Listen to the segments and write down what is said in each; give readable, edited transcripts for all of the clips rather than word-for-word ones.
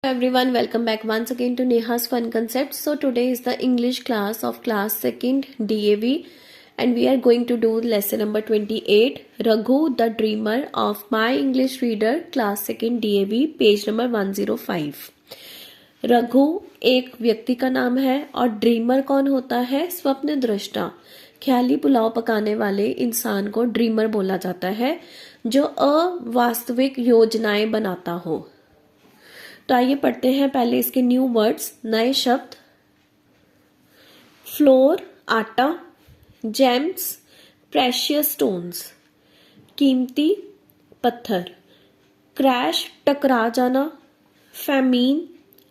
Everyone, welcome back once again to Neha's Fun Concepts. So today is the English class of class 2nd DAV and we are going to do lesson number 28, Raghu the Dreamer of My English Reader class 2nd DAV page number 105. Raghu एक व्यक्ति का नाम है और dreamer कौन होता है? स्वप्न दृष्टा। ख्याली पुलाव पकाने वाले इंसान को ड्रीमर बोला जाता है जो अवास्तविक योजनाएं बनाता हो। तो आइए पढ़ते हैं पहले इसके न्यू वर्ड्स, नए शब्द। फ्लोर आटा, जेम्स प्रेशियस स्टोन्स कीमती पत्थर, क्रैश टकरा जाना, फैमीन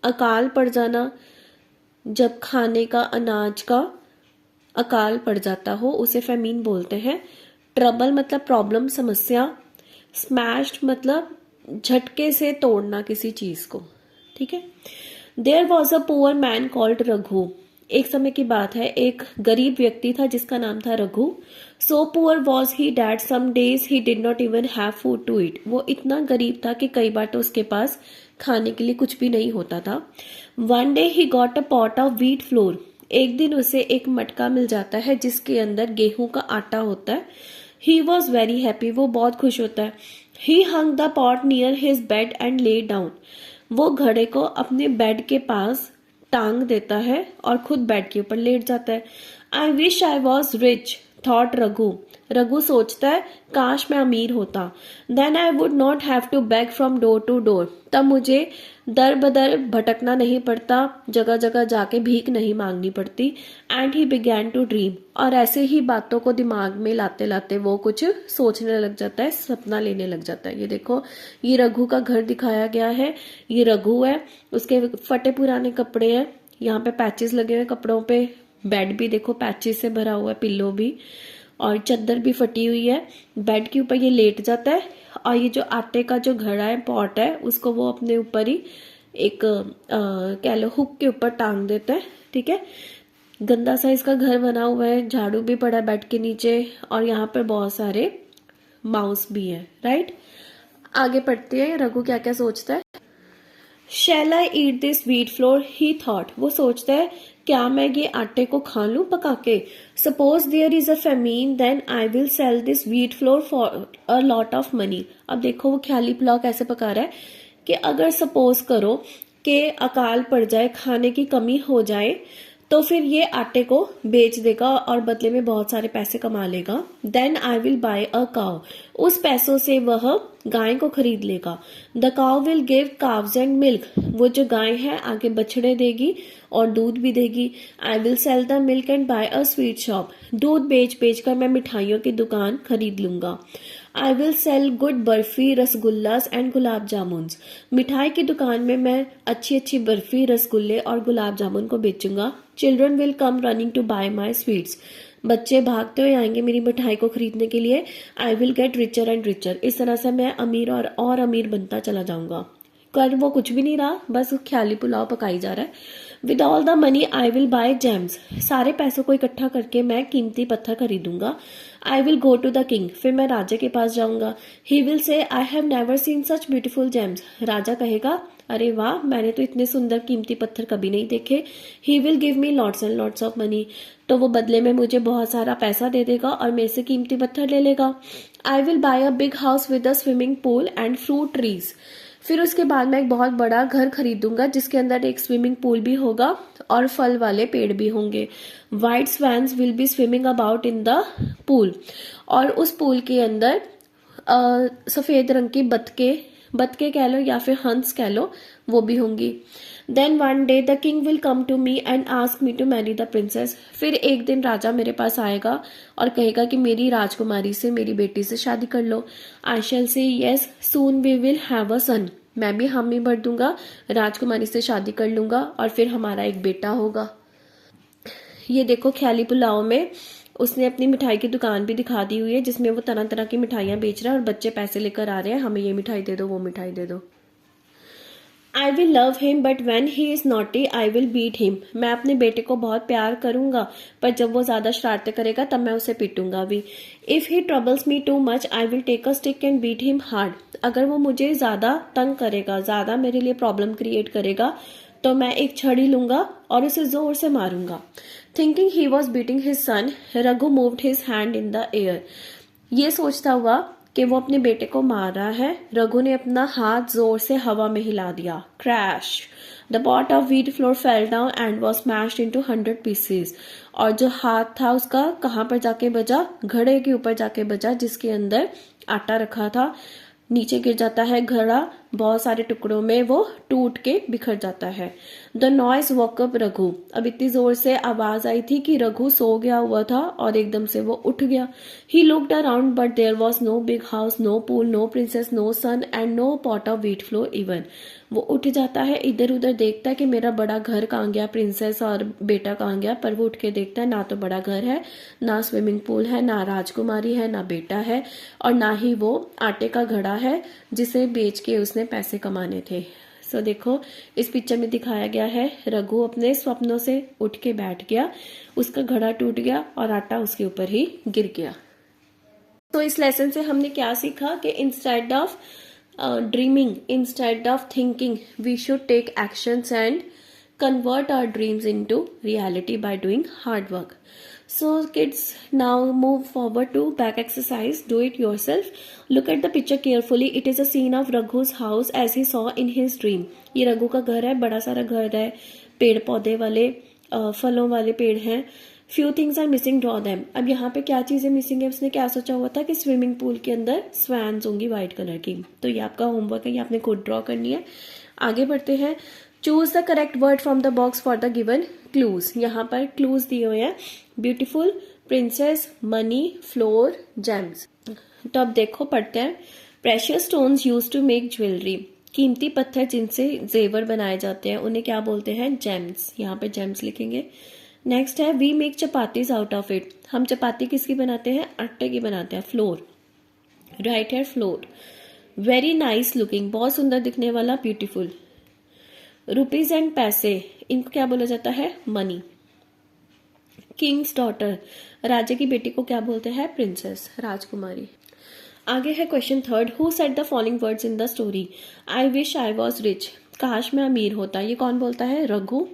अकाल पड़ जाना, जब खाने का अनाज का अकाल पड़ जाता हो उसे फैमीन बोलते हैं। ट्रबल मतलब प्रॉब्लम समस्या, स्मैश्ड मतलब झटके से तोड़ना किसी चीज को, ठीक है। There was a poor man called Raghu. एक समय की बात है, एक गरीब व्यक्ति था जिसका नाम था Raghu. So poor was he that some days he did not even have food to eat. वो इतना गरीब था कि कई बार तो उसके पास खाने के लिए कुछ भी नहीं होता था। One day he got a pot of wheat flour. एक दिन उसे एक मटका मिल जाता है जिसके अंदर गेहूं का आटा होता है। ही वॉज वेरी हैप्पी, वो बहुत खुश होता है। He hung the pot near his bed and lay down. वो घड़े को अपने बेड के पास टांग देता है और खुद बेड के ऊपर लेट जाता है। I wish I was rich thought Raghu. Raghu सोचता है काश मैं अमीर होता। Then I would not have to beg from door to door. तब मुझे दर बदर भटकना नहीं पड़ता, जगह जगह जाके भीख नहीं मांगनी पड़ती। And he began to dream. और ऐसे ही बातों को दिमाग में लाते लाते वो कुछ सोचने लग जाता है, सपना लेने लग जाता है। ये देखो, ये रघु का घर दिखाया गया है। ये रघु है, उसके फटे पुराने कपड़े हैं, यहाँ पे पैचेस लगे हुए कपड़ों पे। बेड भी देखो पैचेस से भरा हुआ है, पिल्लो भी, और चादर भी फटी हुई है। बेड के ऊपर ये लेट जाता है और ये जो आटे का जो घड़ा है, पॉट है, उसको वो अपने ऊपर ही एक कह लो हुक के ऊपर टांग देता है, ठीक है। गंदा सा इसका घर बना हुआ है, झाड़ू भी पड़ा है बेड के नीचे और यहाँ पर बहुत सारे माउस भी है, राइट। आगे पढ़ते हैं, रघु क्या क्या सोचता है। Shall I eat this wheat flour he thought. वो सोचता है क्या मैं ये आटे को खा लूं पका के। Suppose there is a famine then I will sell this wheat flour for a lot of money. अब देखो वो ख्याली पुलाव कैसे पका रहा है कि अगर सपोज करो कि अकाल पड़ जाए, खाने की कमी हो जाए, तो फिर ये आटे को बेच देगा और बदले में बहुत सारे पैसे कमा लेगा। Then I will buy a cow. उस पैसों से वह गाय को खरीद लेगा। The cow will give calves and milk. वो जो गाय है आगे बछड़े देगी और दूध भी देगी। I will sell the milk and buy a sweet shop. दूध बेच बेच कर मैं मिठाइयों की दुकान खरीद लूंगा। I will sell good burfi rasgullas and gulab jamun. मिठाई की दुकान में मैं अच्छी अच्छी बर्फी, रसगुल्ले और गुलाब जामुन को बेचूंगा। Children will come running to buy my sweets. बच्चे भागते हुए आएंगे मेरी मिठाई को खरीदने के लिए। I will get richer and richer. इस तरह से मैं अमीर और अमीर बनता चला जाऊंगा। कर वो कुछ भी नहीं रहा, बस ख्याली पुलाव पकाई जा रहा है। With all the money I will buy gems. सारे पैसों को इकट्ठा करके मैं कीमती पत्थर खरीदूंगा। I will go to the king. फिर मैं राजा के पास जाऊंगा। He will say I have never seen such beautiful gems. राजा कहेगा अरे वाह, मैंने तो इतने सुंदर कीमती पत्थर कभी नहीं देखे। He will give me lots and lots of money. तो वो बदले में मुझे बहुत सारा पैसा दे देगा और मेरे से कीमती पत्थर ले लेगा। आई will buy a big house with a swimming pool and fruit trees. फिर उसके बाद मैं एक बहुत बड़ा घर खरीदूंगा जिसके अंदर एक स्विमिंग पूल भी होगा और फल वाले पेड़ भी होंगे। White swans will be swimming about in the pool. और उस पूल के अंदर सफेद रंग की बतके कह लो या फिर हंस कह लो, वो भी होंगी। Then one day the king will come to me and ask me to marry the princess. फिर एक दिन राजा मेरे पास आएगा और कहेगा कि मेरी राजकुमारी से, मेरी बेटी से शादी कर लो। I shall say yes soon we will have a son. मैं भी हामी भर दूंगा, राजकुमारी से शादी कर लूंगा और फिर हमारा एक बेटा होगा। ये देखो ख्याली पुलाव में उसने अपनी मिठाई की दुकान भी दिखा दी हुई है जिसमें वो तरह तरह की मिठाइयां बेच रहा है और बच्चे पैसे लेकर आ रहे हैं, हमें ये मिठाई दे दो, वो मिठाई दे दो। I will love him but when he is naughty I will beat him. मैं अपने बेटे को बहुत प्यार करूंगा, पर जब वो ज्यादा शरारतें करेगा तब मैं उसे पीटूंगा भी। If he troubles me too much I will take a stick and beat him hard. अगर वो मुझे ज्यादा तंग करेगा, ज्यादा मेरे लिए प्रॉब्लम क्रिएट करेगा, तो मैं एक छड़ी लूंगा और उसे जोर से मारूंगा। Thinking he was beating his son, Raghu moved his hand in the air. ये सोचता हुआ कि वो अपने बेटे को मार रहा है, रघु ने अपना हाथ जोर से हवा में हिला दिया। Crash, the pot of wheat floor fell down and was smashed into 100 pieces. और जो हाथ था उसका कहाँ पर जाके बजा? घड़े के ऊपर जाके बजा, जिसके अंदर आटा रखा था। नीचे गिर जाता है घड़ा, बहुत सारे टुकड़ों में वो टूट के बिखर जाता है। The noise walk up Raghu. अब इतनी जोर से आवाज आई थी कि रघु सो गया हुआ था और एकदम से वो उठ गया। He looked around but there was no big house, no pool, no princess, no son and no pot of wheat flour even. वो उठ जाता है, इधर उधर देखता है कि मेरा बड़ा घर कहाँ गया, प्रिंसेस और बेटा कहाँ गया, पर वो उठ के देखता है ना तो बड़ा घर है, ना स्विमिंग पूल है, ना राजकुमारी है, ना बेटा है, और ना ही वो आटे का घड़ा है जिसे बेच के उसने पैसे कमाने थे। सो देखो, इस पिक्चर में दिखाया गया है रघु अपने स्वप्नों से उठ के बैठ गया, उसका घड़ा टूट गया और आटा उसके ऊपर ही गिर गया। तो इस लेसन से हमने क्या सीखा कि instead of dreaming, instead of thinking, we should take actions and convert our dreams into reality by doing hard work. So kids, now move forward to back exercise. Do it yourself. Look at the picture carefully. It is a scene of Raghu's house as he saw in his dream. ये रघु का घर है, बड़ा सारा घर है, पेड़ पौधे वाले, फलों वाले पेड़ हैं। Few things are missing, draw them. अब यहाँ पे क्या चीजें मिसिंग है? उसने क्या सोचा हुआ था कि स्विमिंग पूल के अंदर स्वैन्स होंगी व्हाइट कलर की। तो ये आपका होमवर्क है, ये आपने खुद ड्रॉ करनी है। आगे बढ़ते हैं। Choose the correct word from the box for the given clues. यहाँ पर क्लूज दिए हुए हैं, beautiful, princess, money, flour, gems. तो अब देखो, पढ़ते हैं। Precious stones use to make jewellery. कीमती पत्थर जिनसे जेवर बनाए जाते हैं उन्हें क्या बोलते हैं? जेम्स। यहाँ पे जेम्स लिखेंगे। नेक्स्ट है, we make chapatis out of it. हम चपाती किसकी बनाते हैं? आटे की बनाते हैं। फ्लोर, राइट है, फ्लोर। वेरी नाइस लुकिंग, बहुत सुंदर दिखने वाला, ब्यूटीफुल। रुपीज एंड पैसे, इनको क्या बोला जाता है? मनी। किंग्स डॉटर, राजा की बेटी को क्या बोलते हैं? प्रिंसेस, राजकुमारी। आगे है question third. Who said the following words in the story? I wish I was rich, काश मैं अमीर होता। ये कौन बोलता है? रघु।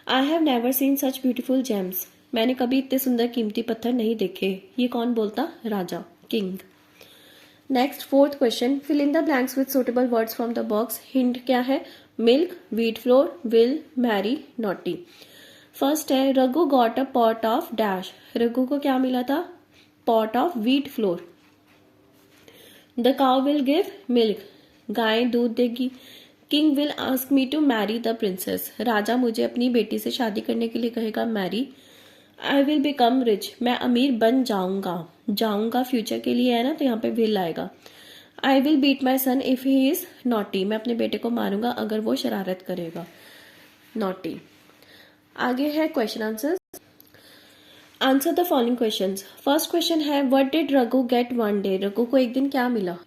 आई have never seen such beautiful James, मैंने कभी इतने सुंदर कीमती पत्थर नहीं देखे। ये कौन बोलता? राजा, king. Next fourth question, fill in the blanks with suitable words from the box. Hint क्या है? Milk, wheat flour, will, marry, naughty. First है, Raghu got a pot of dash. Raghu को क्या मिला था? Pot of wheat flour. The cow will give milk, गाय दूध देगी। King will ask me to marry the princess, राजा मुझे अपनी बेटी से शादी करने के लिए कहेगा marry. I will become rich, मैं अमीर बन जाऊंगा। जाऊंगा फ्यूचर के लिए है ना, तो यहाँ पे विल आएगा। I will beat my son if he is naughty, मैं अपने बेटे को मारूंगा अगर वो शरारत करेगा। नॉटी। आगे है question answer. Answer the following questions. First question है, what did Raghu get one day? Raghu को एक दिन क्या मिला?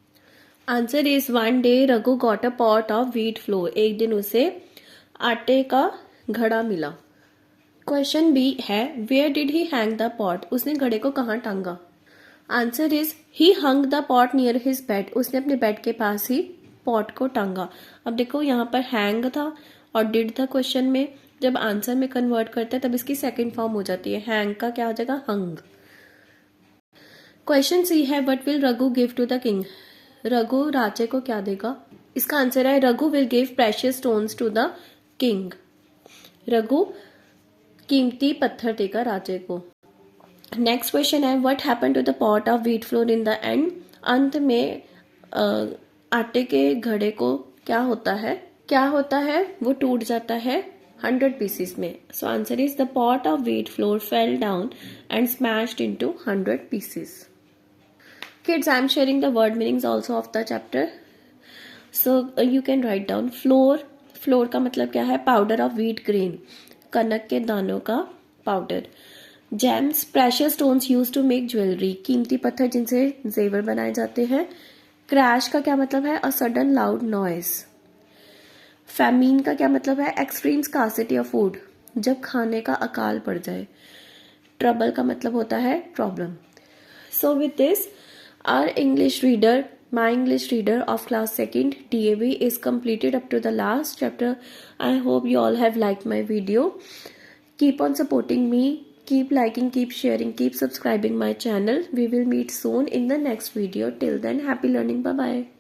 Answer is one day Raghu got a pot of wheat flour, एक दिन उसे आटे का घड़ा मिला। क्वेश्चन बी है, where did he hang the pot? उसने घड़े को कहाँ टांगा? Answer is he hung the pot near his bed, उसने अपने बेड के पास ही पॉट को टांगा। अब देखो, यहाँ पर हैंग था और डिड था क्वेश्चन में, जब आंसर में कन्वर्ट करते हैं तब इसकी सेकंड फॉर्म हो जाती है। हैंग का क्या हो जाएगा? हंग। क्वेश्चन सी है, what will Raghu give to the king? Raghu राजे को क्या देगा? इसका आंसर है, Raghu will give precious stones to the king. Raghu कीमती पत्थर देगा राजे को। नेक्स्ट क्वेश्चन है, what happen to the pot of wheat flour in the end? अंत में आटे के घड़े को क्या होता है? क्या होता है? वो टूट जाता है 100 पीसेस में। So answer is the pot of wheat floor fell down and smashed into 100 pieces. Kids, I am sharing the word meanings also of the chapter. So you can write down flour. Flour का मतलब क्या है? Powder of wheat grain, कनक के दानों का powder. Gems, precious stones use to make jewellery, कीमती पत्थर जिनसे जेवर बनाए जाते हैं। क्रैश का क्या मतलब है? A sudden loud noise. Famine का क्या मतलब है? एक्सट्रीम स्कार्सिटी ऑफ फूड, जब खाने का अकाल पड़ जाए। ट्रबल का मतलब होता है problem. So with this our English reader, my English reader of class 2nd DAV is completed up to the last chapter. I hope you all have liked my video. Keep on supporting me, keep liking, keep sharing, keep subscribing my channel. We will meet soon in the next video. Till then, happy learning. Bye bye.